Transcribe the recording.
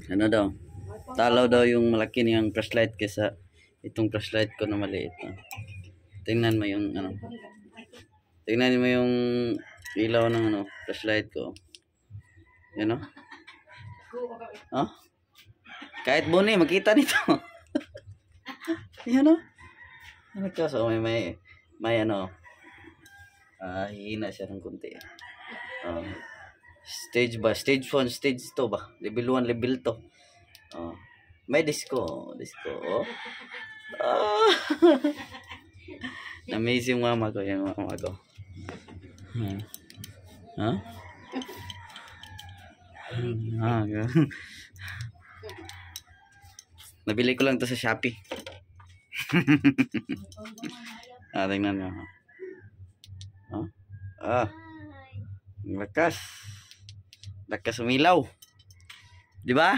Ano daw? Talo daw yung malaki niyang flashlight kaysa itong flashlight ko na maliit. Tingnan mo yung ano. Tingnan mo yung ilaw ng ano, flashlight ko. Yan o. Oh? Kahit buni, makita nito. Yan o. Ano ka? So may ano. Hihina siya ng kunti. Stage ba? Stage 1, stage 2 ba? Level 1, level 2. May disco. Oh. Na-miss yung mama ko. Yung mama ko. Ha? Nabili ko lang to sa Shopee. Tingnan nyo. Lakas umilaw. Di ba?